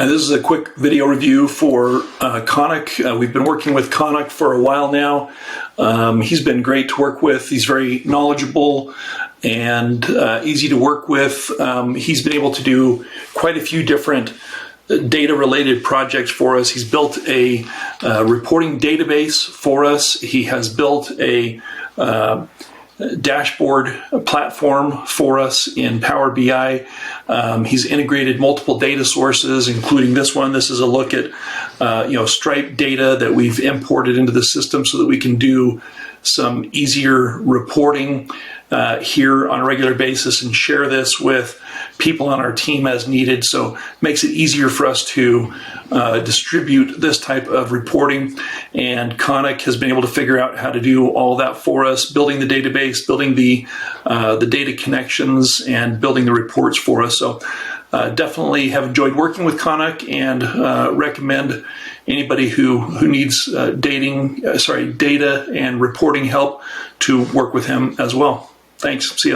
This is a quick video review for Conic. We've been working with Conic for a while now. He's been great to work with. He's very knowledgeable and easy to work with. He's been able to do quite a few different data-related projects for us. He's built a reporting database for us. He has built a dashboard platform for us in Power BI. He's integrated multiple data sources, including this one. This is a look at Stripe data that we've imported into the system so that we can do some easier reporting here on a regular basis and share this with people on our team as needed. So it makes it easier for us to distribute this type of reporting. And Conic has been able to figure out how to do all that for us, building the database, building the data connections, and building the reports for us. So definitely have enjoyed working with Conic, and recommend anybody who needs data and reporting help to work with him as well. Thanks. See ya.